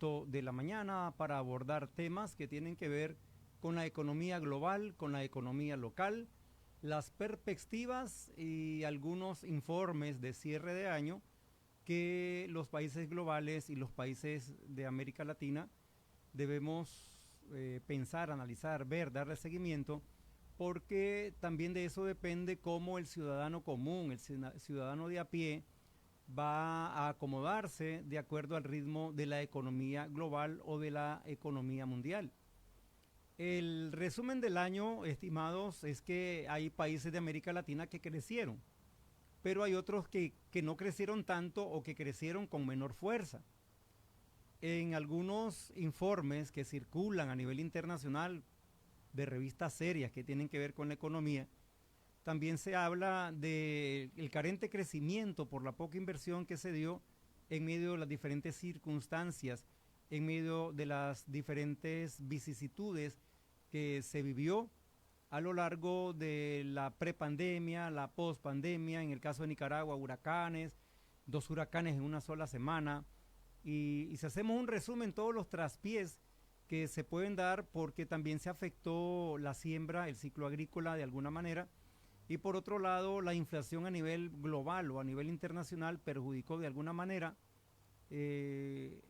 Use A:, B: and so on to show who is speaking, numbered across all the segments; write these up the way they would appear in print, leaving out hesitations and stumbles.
A: proyecto de la mañana para abordar temas que tienen que ver con la economía global, con la economía local, las perspectivas y algunos informes de cierre de año que los países globales y los países de América Latina debemos pensar, analizar, ver, darle seguimiento, porque también de eso depende cómo el ciudadano común, el ciudadano de a pie, va a acomodarse de acuerdo al ritmo de la economía global o de la economía mundial. El resumen del año, estimados, es que hay países de América Latina que crecieron, pero hay otros que no crecieron tanto o que crecieron con menor fuerza. En algunos informes que circulan a nivel internacional de revistas serias que tienen que ver con la economía, también se habla del carente crecimiento por la poca inversión que se dio en medio de las diferentes circunstancias, en medio de las diferentes vicisitudes que se vivió a lo largo de la prepandemia, la pospandemia, en el caso de Nicaragua, huracanes, 2 huracanes en una sola semana. Y si hacemos un resumen, todos los traspiés que se pueden dar porque también se afectó la siembra, el ciclo agrícola de alguna manera, y por otro lado la inflación a nivel global o a nivel internacional perjudicó de alguna manera el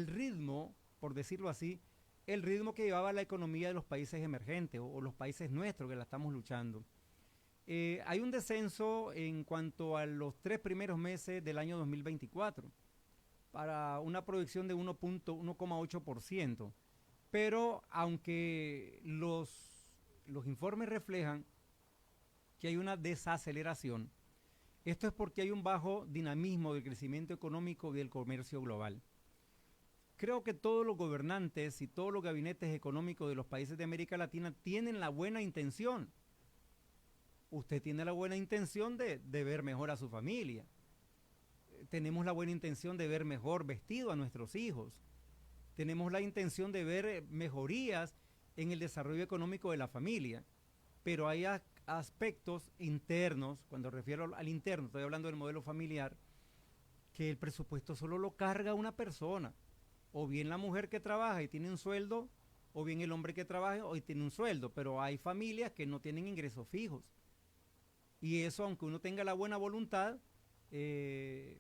A: ritmo, por decirlo así, el ritmo que llevaba la economía de los países emergentes o los países nuestros que la estamos luchando. Hay un descenso en cuanto a los 3 primeros meses del año 2024 para una proyección de 1,8%. Pero aunque los informes reflejan que hay una desaceleración, esto es porque hay un bajo dinamismo del crecimiento económico y del comercio global. Creo que todos los gobernantes y todos los gabinetes económicos de los países de América Latina tienen la buena intención. Usted tiene la buena intención de ver mejor a su familia. Tenemos la buena intención de ver mejor vestido a nuestros hijos. Tenemos la intención de ver mejorías en el desarrollo económico de la familia. Pero hay aspectos internos, cuando refiero al interno, estoy hablando del modelo familiar, que el presupuesto solo lo carga una persona, o bien la mujer que trabaja y tiene un sueldo, o bien el hombre que trabaja y tiene un sueldo, pero hay familias que no tienen ingresos fijos. Y eso, aunque uno tenga la buena voluntad, eh,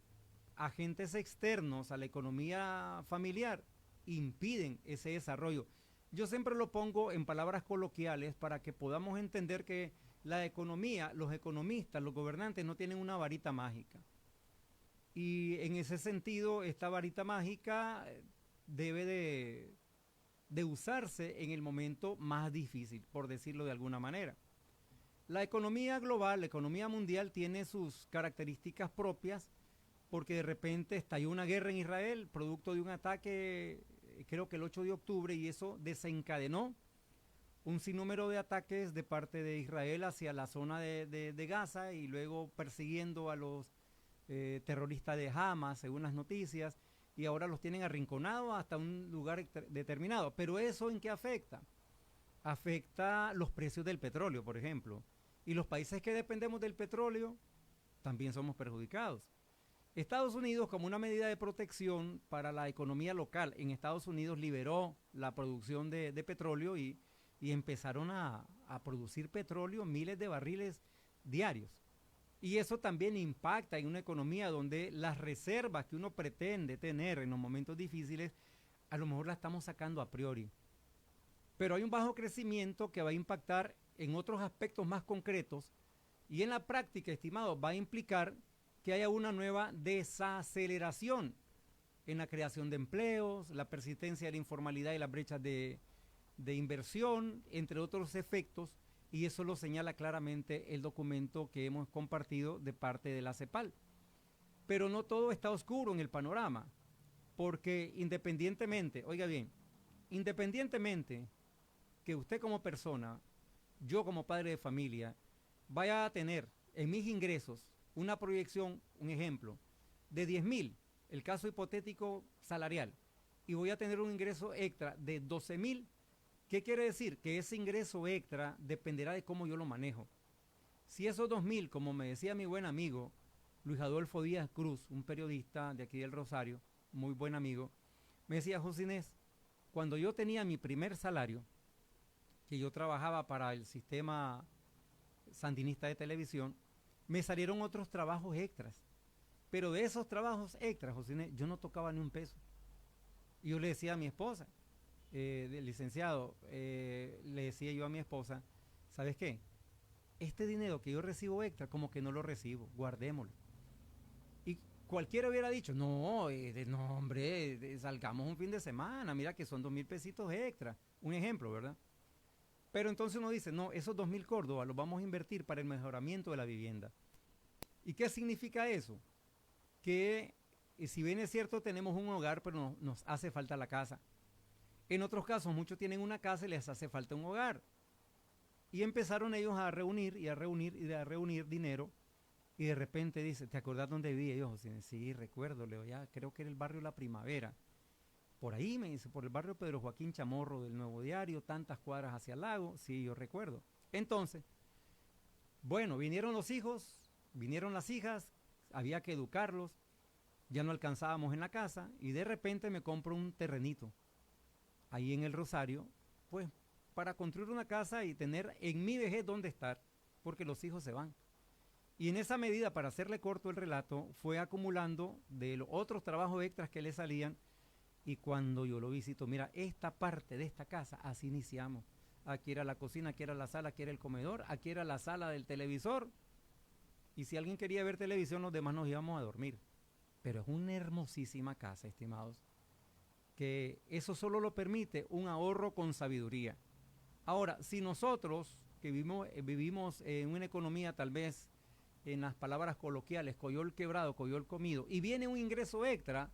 A: agentes externos a la economía familiar impiden ese desarrollo. Yo siempre lo pongo en palabras coloquiales para que podamos entender que la economía, los economistas, los gobernantes no tienen una varita mágica. Y en ese sentido, esta varita mágica debe de usarse en el momento más difícil, por decirlo de alguna manera. La economía global, la economía mundial tiene sus características propias porque de repente estalló una guerra en Israel, producto de un ataque, creo que el 8 de octubre, y eso desencadenó un sinnúmero de ataques de parte de Israel hacia la zona de Gaza y luego persiguiendo a los terroristas de Hamas, según las noticias, y ahora los tienen arrinconados hasta un lugar determinado. Pero ¿eso en qué afecta? Afecta los precios del petróleo, por ejemplo. Y los países que dependemos del petróleo también somos perjudicados. Estados Unidos, como una medida de protección para la economía local, en Estados Unidos liberó la producción de petróleo y empezaron a producir petróleo, miles de barriles diarios. Y eso también impacta en una economía donde las reservas que uno pretende tener en los momentos difíciles, a lo mejor las estamos sacando a priori. Pero hay un bajo crecimiento que va a impactar en otros aspectos más concretos y en la práctica, estimado, va a implicar que haya una nueva desaceleración en la creación de empleos, la persistencia de la informalidad y las brechas de inversión, entre otros efectos, y eso lo señala claramente el documento que hemos compartido de parte de la CEPAL. Pero no todo está oscuro en el panorama, porque independientemente, oiga bien, independientemente que usted como persona, yo como padre de familia, vaya a tener en mis ingresos una proyección, un ejemplo, de 10.000, el caso hipotético salarial, y voy a tener un ingreso extra de 12.000, ¿qué quiere decir? Que ese ingreso extra dependerá de cómo yo lo manejo. Si esos 2.000, como me decía mi buen amigo Luis Adolfo Díaz Cruz, un periodista de aquí del Rosario, muy buen amigo, Me decía, José Inés, cuando yo tenía mi primer salario, que yo trabajaba para el sistema sandinista de televisión, me salieron otros trabajos extras. Pero de esos trabajos extras, José Inés, yo no tocaba ni un peso. Y yo le decía a mi esposa, del licenciado, le decía yo a mi esposa, ¿sabes qué? Este dinero que yo recibo extra, como que no lo recibo, guardémoslo. Y cualquiera hubiera dicho, no, no hombre, salgamos un fin de semana, mira que son 2.000 pesitos extra. Un ejemplo, ¿verdad? Pero entonces uno dice, no, esos 2.000 córdobas los vamos a invertir para el mejoramiento de la vivienda. ¿Y qué significa eso? Que si bien es cierto tenemos un hogar, pero nos hace falta la casa. En otros casos, muchos tienen una casa y les hace falta un hogar. Y empezaron ellos a reunir y a reunir y a reunir dinero. Y de repente dice, ¿te acordás dónde vivía yo? Sí, recuerdo, Leo, ya creo que era el barrio La Primavera. Por ahí me dice, por el barrio Pedro Joaquín Chamorro del Nuevo Diario, tantas cuadras hacia el lago. Sí, yo recuerdo. Entonces, bueno, vinieron los hijos, vinieron las hijas, había que educarlos, ya no alcanzábamos en la casa y de repente me compro un terrenito ahí en el Rosario, pues para construir una casa y tener en mi vejez dónde estar, porque los hijos se van. Y en esa medida, para hacerle corto el relato, fue acumulando de los otros trabajos extras que le salían y cuando yo lo visito, mira, esta parte de esta casa, así iniciamos. Aquí era la cocina, aquí era la sala, aquí era el comedor, aquí era la sala del televisor. Y si alguien quería ver televisión, los demás nos íbamos a dormir. Pero es una hermosísima casa, estimados, que eso solo lo permite un ahorro con sabiduría. Ahora, si nosotros que vivimos en una economía tal vez en las palabras coloquiales, coyol quebrado, coyol comido, y viene un ingreso extra,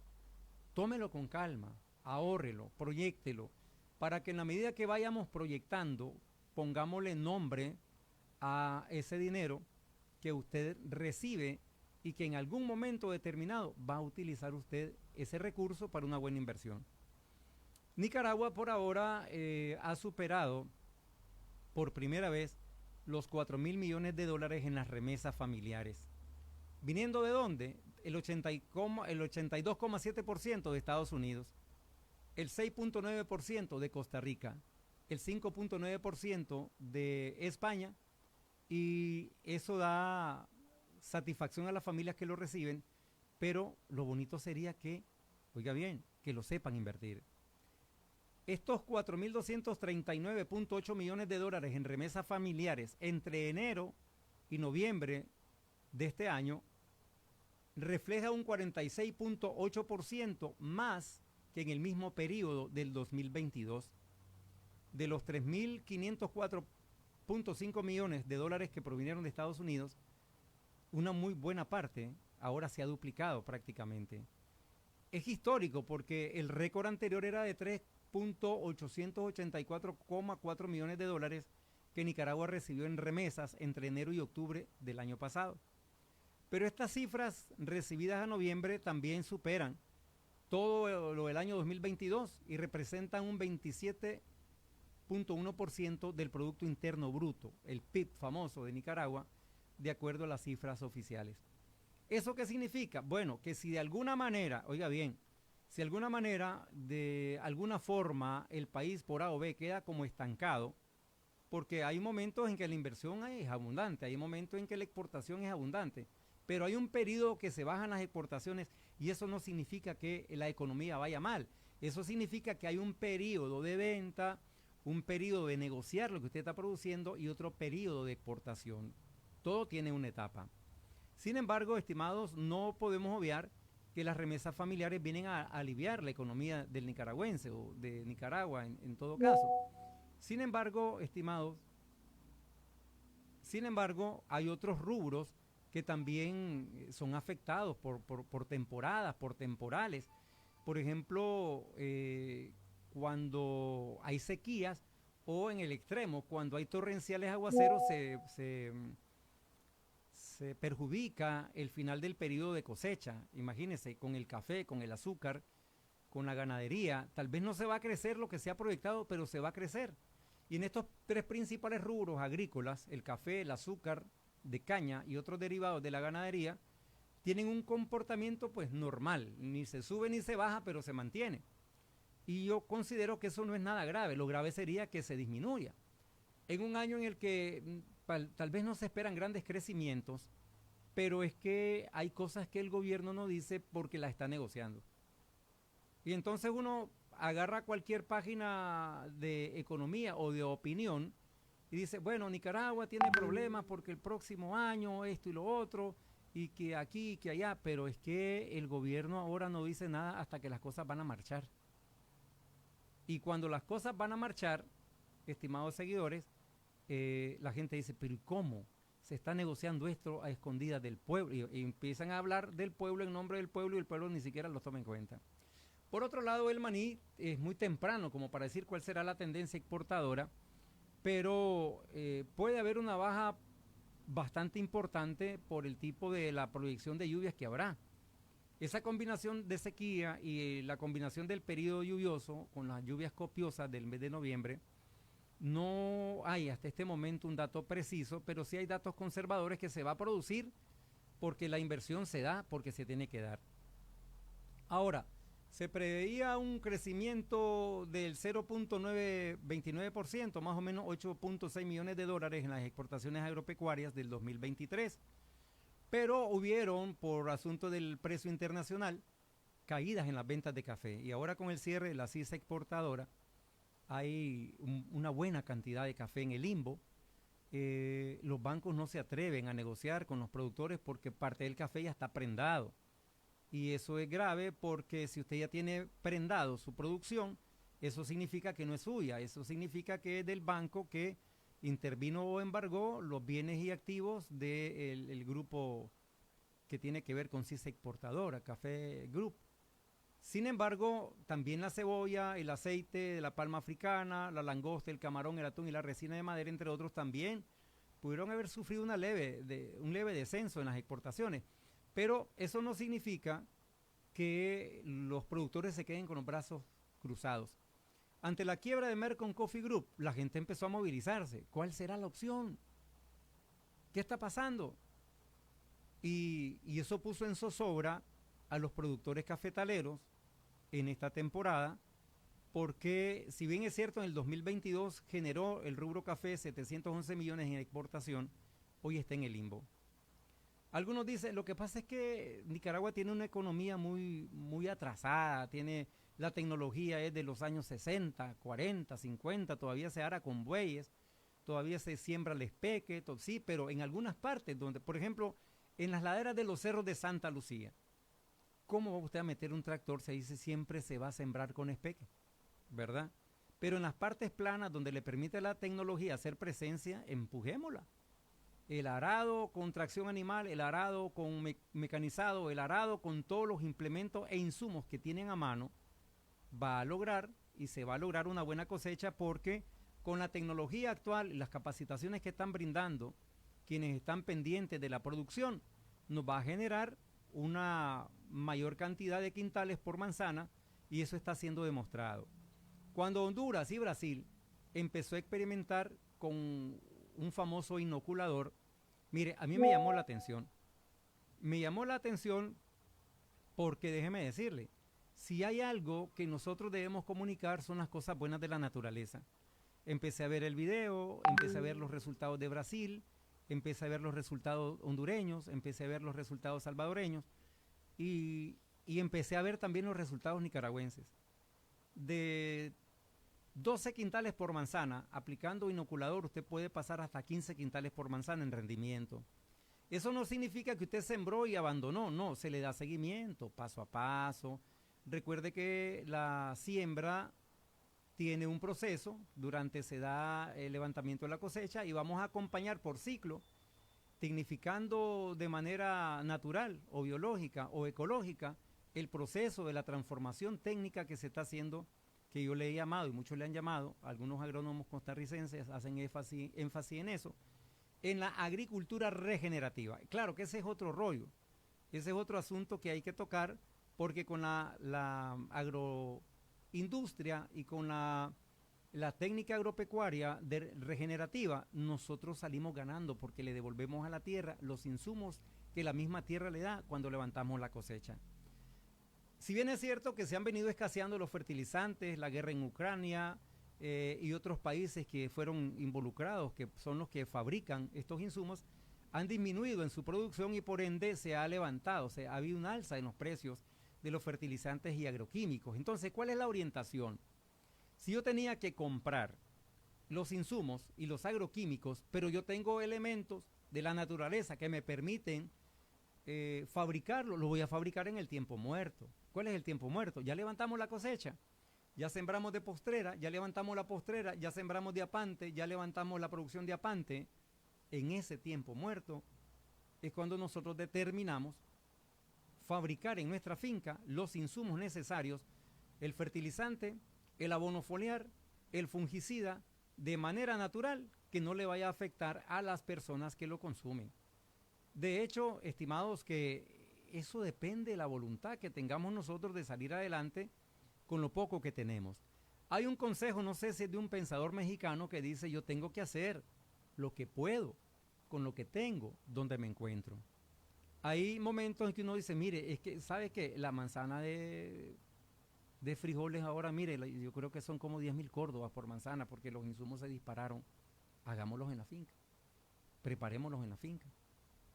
A: tómelo con calma, ahórrelo, proyéctelo, para que en la medida que vayamos proyectando, pongámosle nombre a ese dinero que usted recibe y que en algún momento determinado va a utilizar usted ese recurso para una buena inversión. Nicaragua por ahora ha superado por primera vez los 4.000 millones de dólares en las remesas familiares. ¿Viniendo de dónde? El 82,7% de Estados Unidos, el 6,9% de Costa Rica, el 5,9% de España, y eso da satisfacción a las familias que lo reciben, pero lo bonito sería que, oiga bien, que lo sepan invertir. Estos 4.239,8 millones de dólares en remesas familiares entre enero y noviembre de este año refleja un 46,8% más que en el mismo periodo del 2022. De los 3.504,5 millones de dólares que provinieron de Estados Unidos, una muy buena parte ahora se ha duplicado prácticamente. Es histórico porque el récord anterior era de 3.884,4 millones de dólares que Nicaragua recibió en remesas entre enero y octubre del año pasado. Pero estas cifras recibidas a noviembre también superan todo lo del año 2022 y representan un 27,1% del Producto Interno Bruto, el PIB famoso de Nicaragua, de acuerdo a las cifras oficiales. ¿Eso qué significa? Bueno, que si de alguna manera, oiga bien, si de alguna manera, de alguna forma, el país por A o B queda como estancado, porque hay momentos en que la inversión es abundante, hay momentos en que la exportación es abundante, pero hay un periodo que se bajan las exportaciones y eso no significa que la economía vaya mal. Eso significa que hay un periodo de venta, un periodo de negociar lo que usted está produciendo y otro periodo de exportación. Todo tiene una etapa. Sin embargo, estimados, no podemos obviar que las remesas familiares vienen a aliviar la economía del nicaragüense o de Nicaragua en todo caso. Sin embargo, estimados, hay otros rubros que también son afectados por temporadas, por temporales. Por ejemplo, cuando hay sequías o en el extremo, cuando hay torrenciales aguaceros, se perjudica el final del periodo de cosecha. Imagínense, con el café, con el azúcar, con la ganadería, tal vez no se va a crecer lo que se ha proyectado, pero se va a crecer. Y en estos tres principales rubros agrícolas, el café, el azúcar de caña y otros derivados de la ganadería, tienen un comportamiento pues normal, ni se sube ni se baja, pero se mantiene. Y yo considero que eso no es nada grave. Lo grave sería que se disminuya. En un año en el que tal vez no se esperan grandes crecimientos, pero es que hay cosas que el gobierno no dice porque las está negociando. Y entonces uno agarra cualquier página de economía o de opinión y dice, bueno, Nicaragua tiene problemas porque el próximo año esto y lo otro, y que aquí y que allá, pero es que el gobierno ahora no dice nada hasta que las cosas van a marchar. Y cuando las cosas van a marchar, estimados seguidores, la gente dice, pero ¿y cómo? Se está negociando esto a escondidas del pueblo, y empiezan a hablar del pueblo en nombre del pueblo y el pueblo ni siquiera lo toma en cuenta. Por otro lado, el maní es muy temprano como para decir cuál será la tendencia exportadora, pero puede haber una baja bastante importante por el tipo de la proyección de lluvias que habrá. Esa combinación de sequía y la combinación del periodo lluvioso con las lluvias copiosas del mes de noviembre, no hay hasta este momento un dato preciso, pero sí hay datos conservadores que se va a producir porque la inversión se da, porque se tiene que dar. Ahora, se preveía un crecimiento del 0.929%, más o menos 8.6 millones de dólares en las exportaciones agropecuarias del 2023. Pero hubieron, por asunto del precio internacional, caídas en las ventas de café. Y ahora con el cierre de la CISA exportadora, hay una buena cantidad de café en el limbo. Los bancos no se atreven a negociar con los productores porque parte del café ya está prendado. Y eso es grave porque si usted ya tiene prendado su producción, eso significa que no es suya, eso significa que es del banco que intervino o embargó los bienes y activos del grupo que tiene que ver con CISA exportadora, Café Group. Sin embargo, también la cebolla, el aceite de la palma africana, la langosta, el camarón, el atún y la resina de madera, entre otros, también pudieron haber sufrido un leve descenso en las exportaciones. Pero eso no significa que los productores se queden con los brazos cruzados. Ante la quiebra de Mercon Coffee Group, la gente empezó a movilizarse. ¿Cuál será la opción? ¿Qué está pasando? Y eso puso en zozobra a los productores cafetaleros en esta temporada, porque si bien es cierto, en el 2022 generó el rubro café 711 millones en exportación, hoy está en el limbo. Algunos dicen, lo que pasa es que Nicaragua tiene una economía muy atrasada, tiene la tecnología es de los años 60, 40, 50, todavía se ara con bueyes, todavía se siembra el espeque, sí, pero en algunas partes, donde, por ejemplo, en las laderas de los cerros de Santa Lucía, ¿cómo va usted a meter un tractor? Se dice siempre se va a sembrar con espeque, ¿verdad? Pero en las partes planas donde le permite la tecnología hacer presencia, empujémosla. El arado con tracción animal, el arado con mecanizado, el arado con todos los implementos e insumos que tienen a mano, va a lograr y se va a lograr una buena cosecha porque con la tecnología actual y las capacitaciones que están brindando quienes están pendientes de la producción, nos va a generar una mayor cantidad de quintales por manzana y eso está siendo demostrado. Cuando Honduras y Brasil empezó a experimentar con un famoso inoculador, mire, a mí me llamó la atención. Me llamó la atención porque déjeme decirle, si hay algo que nosotros debemos comunicar son las cosas buenas de la naturaleza. Empecé a ver el video, empecé a ver los resultados de Brasil, empecé a ver los resultados hondureños, empecé a ver los resultados salvadoreños y empecé a ver también los resultados nicaragüenses. De 12 quintales por manzana, aplicando inoculador, usted puede pasar hasta 15 quintales por manzana en rendimiento. Eso no significa que usted sembró y abandonó, no, se le da seguimiento, paso a paso. Recuerde que la siembra tiene un proceso, durante se da el levantamiento de la cosecha y vamos a acompañar por ciclo, tecnificando de manera natural o biológica o ecológica el proceso de la transformación técnica que se está haciendo, que yo le he llamado y muchos le han llamado, algunos agrónomos costarricenses hacen énfasis en eso, en la agricultura regenerativa. Claro que ese es otro rollo, ese es otro asunto que hay que tocar porque con la agroindustria y con la técnica agropecuaria regenerativa, nosotros salimos ganando porque le devolvemos a la tierra los insumos que la misma tierra le da cuando levantamos la cosecha. Si bien es cierto que se han venido escaseando los fertilizantes, la guerra en Ucrania y otros países que fueron involucrados, que son los que fabrican estos insumos, han disminuido en su producción y por ende se ha levantado, ha habido un alza en los precios de los fertilizantes y agroquímicos. Entonces, ¿cuál es la orientación? Si yo tenía que comprar los insumos y los agroquímicos, pero yo tengo elementos de la naturaleza que me permiten fabricarlo, lo voy a fabricar en el tiempo muerto. ¿Cuál es el tiempo muerto? Ya levantamos la cosecha, ya sembramos de postrera, ya levantamos la postrera, ya sembramos de apante, ya levantamos la producción de apante. En ese tiempo muerto es cuando nosotros determinamos fabricar en nuestra finca los insumos necesarios, el fertilizante, el abono foliar, el fungicida, de manera natural que no le vaya a afectar a las personas que lo consumen. De hecho, estimados, que eso depende de la voluntad que tengamos nosotros de salir adelante con lo poco que tenemos. Hay un consejo, no sé si es de un pensador mexicano que dice, yo tengo que hacer lo que puedo con lo que tengo donde me encuentro. Hay momentos en que uno dice, mire, es que, ¿sabe qué? La manzana de frijoles ahora, mire, yo creo que son como 10.000 córdobas por manzana porque los insumos se dispararon. Hagámoslos en la finca, preparémoslos en la finca.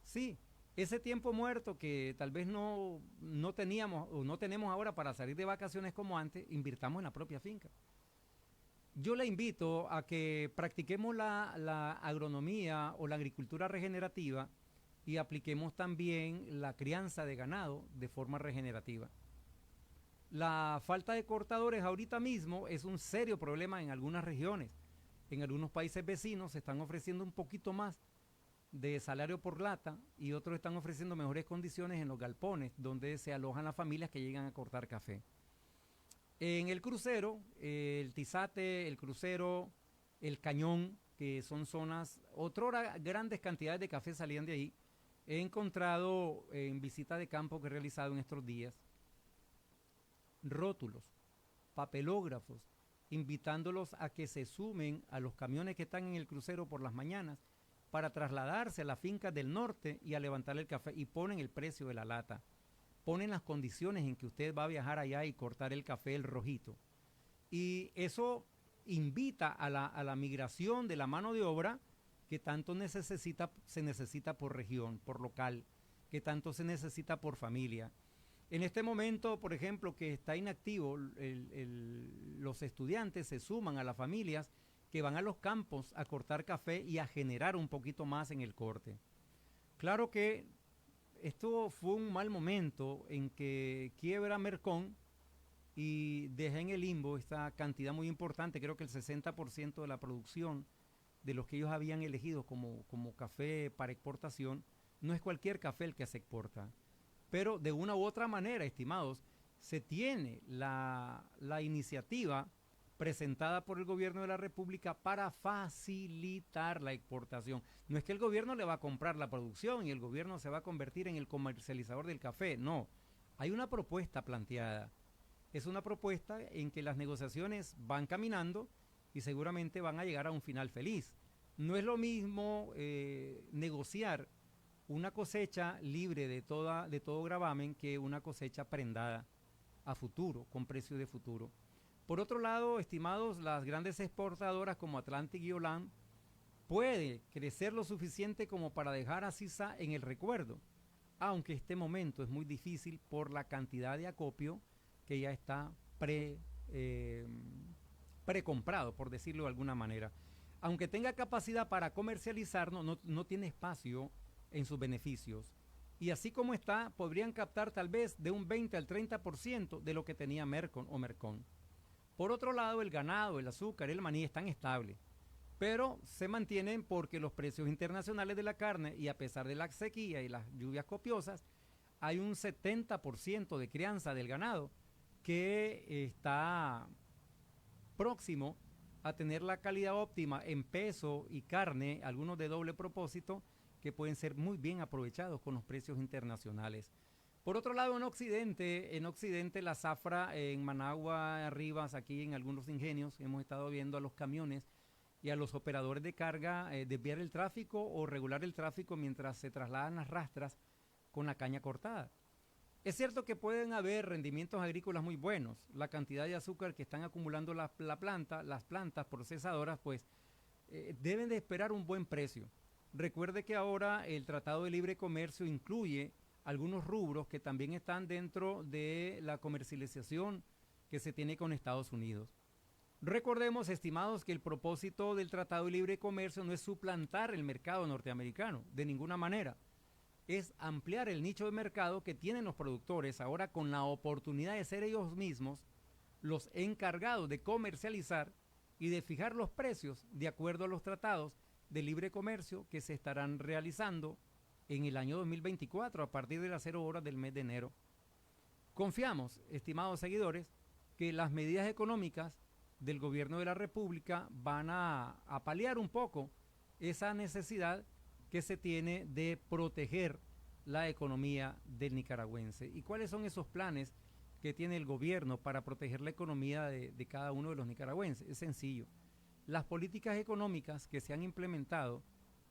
A: Sí, ese tiempo muerto que tal vez no teníamos o no tenemos ahora para salir de vacaciones como antes, invirtamos en la propia finca. Yo le invito a que practiquemos la agronomía o la agricultura regenerativa y apliquemos también la crianza de ganado de forma regenerativa. La falta de cortadores ahorita mismo es un serio problema en algunas regiones. En algunos países vecinos se están ofreciendo un poquito más de salario por lata y otros están ofreciendo mejores condiciones en los galpones donde se alojan las familias que llegan a cortar café. En el crucero, el Tizate, el crucero, el Cañón, que son zonas, otrora grandes cantidades de café salían de ahí. He encontrado en visita de campo que he realizado en estos días rótulos, papelógrafos, invitándolos a que se sumen a los camiones que están en el crucero por las mañanas para trasladarse a las fincas del norte y a levantar el café y ponen el precio de la lata. Ponen las condiciones en que usted va a viajar allá y cortar el café, el rojito. Y eso invita a la migración de la mano de obra que tanto se necesita por región, por local, que tanto se necesita por familia. En este momento, por ejemplo, que está inactivo, los estudiantes se suman a las familias que van a los campos a cortar café y a generar un poquito más en el corte. Claro que esto fue un mal momento en que quiebra Mercón y deja en el limbo esta cantidad muy importante, creo que el 60% de la producción de los que ellos habían elegido como café para exportación, no es cualquier café el que se exporta. Pero de una u otra manera, estimados, se tiene la iniciativa presentada por el gobierno de la República para facilitar la exportación. No es que el gobierno le va a comprar la producción y el gobierno se va a convertir en el comercializador del café, no. Hay una propuesta planteada. Es una propuesta en que las negociaciones van caminando y seguramente van a llegar a un final feliz. No es lo mismo negociar una cosecha libre de todo gravamen que una cosecha prendada a futuro, con precio de futuro. Por otro lado, estimados, las grandes exportadoras como Atlantic y Olam puede crecer lo suficiente como para dejar a CISA en el recuerdo, aunque este momento es muy difícil por la cantidad de acopio que ya está precomprado, por decirlo de alguna manera. Aunque tenga capacidad para comercializar, no tiene espacio en sus beneficios. Y así como está, podrían captar tal vez de un 20 al 30% de lo que tenía Mercon o Mercón. Por otro lado, el ganado, el azúcar, el maní están estables, pero se mantienen porque los precios internacionales de la carne y a pesar de la sequía y las lluvias copiosas, hay un 70% de crianza del ganado que está próximo a tener la calidad óptima en peso y carne, algunos de doble propósito, que pueden ser muy bien aprovechados con los precios internacionales. Por otro lado, en Occidente la zafra en Managua, Rivas, aquí en algunos ingenios, hemos estado viendo a los camiones y a los operadores de carga desviar el tráfico o regular el tráfico mientras se trasladan las rastras con la caña cortada. Es cierto que pueden haber rendimientos agrícolas muy buenos. La cantidad de azúcar que están acumulando las plantas procesadoras, pues deben de esperar un buen precio. Recuerde que ahora el Tratado de Libre Comercio incluye algunos rubros que también están dentro de la comercialización que se tiene con Estados Unidos. Recordemos, estimados, que el propósito del Tratado de Libre Comercio no es suplantar el mercado norteamericano, de ninguna manera. Es ampliar el nicho de mercado que tienen los productores ahora con la oportunidad de ser ellos mismos los encargados de comercializar y de fijar los precios de acuerdo a los tratados de libre comercio que se estarán realizando en el año 2024 a partir de las 0 horas del mes de enero. Confiamos, estimados seguidores, que las medidas económicas del gobierno de la República van a paliar un poco esa necesidad que se tiene de proteger la economía del nicaragüense. ¿Y cuáles son esos planes que tiene el gobierno para proteger la economía de cada uno de los nicaragüenses? Es sencillo. Las políticas económicas que se han implementado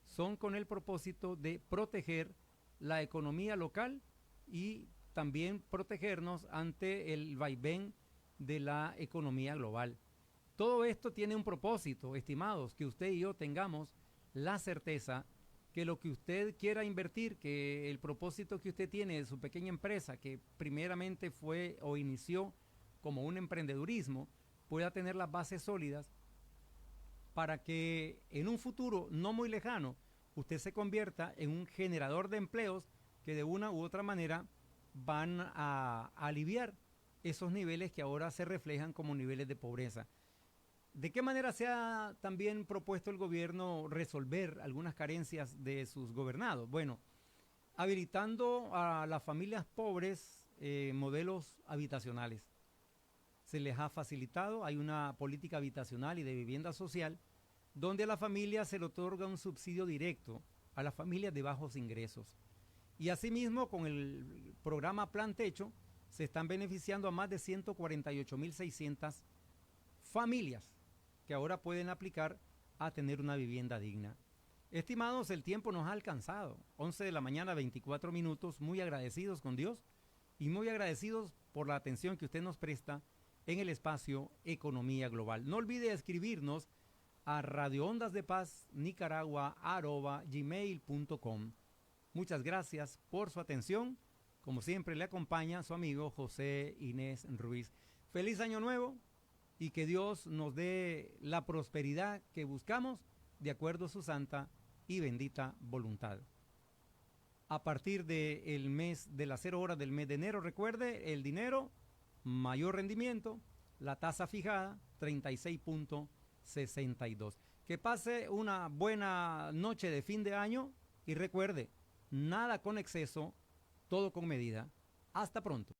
A: son con el propósito de proteger la economía local y también protegernos ante el vaivén de la economía global. Todo esto tiene un propósito, estimados, que usted y yo tengamos la certeza que lo que usted quiera invertir, que el propósito que usted tiene de su pequeña empresa, que primeramente fue o inició como un emprendedurismo, pueda tener las bases sólidas para que en un futuro no muy lejano usted se convierta en un generador de empleos que de una u otra manera van a aliviar esos niveles que ahora se reflejan como niveles de pobreza. ¿De qué manera se ha también propuesto el gobierno resolver algunas carencias de sus gobernados? Bueno, habilitando a las familias pobres modelos habitacionales. Se les ha facilitado, hay una política habitacional y de vivienda social, donde a la familia se le otorga un subsidio directo a las familias de bajos ingresos. Y asimismo, con el programa Plan Techo, se están beneficiando a más de 148.600 familias que ahora pueden aplicar a tener una vivienda digna. Estimados, el tiempo nos ha alcanzado. 11 de la mañana, 24 minutos, muy agradecidos con Dios y muy agradecidos por la atención que usted nos presta en el espacio Economía Global. No olvide escribirnos a radioondasdepaz@gmail.com. Muchas gracias por su atención. Como siempre le acompaña su amigo José Inés Ruiz. Feliz año nuevo y que Dios nos dé la prosperidad que buscamos de acuerdo a su santa y bendita voluntad. A partir del mes de las 0 horas del mes de enero, recuerde, el dinero, mayor rendimiento, la tasa fijada, 36.62. Que pase una buena noche de fin de año y recuerde, nada con exceso, todo con medida. Hasta pronto.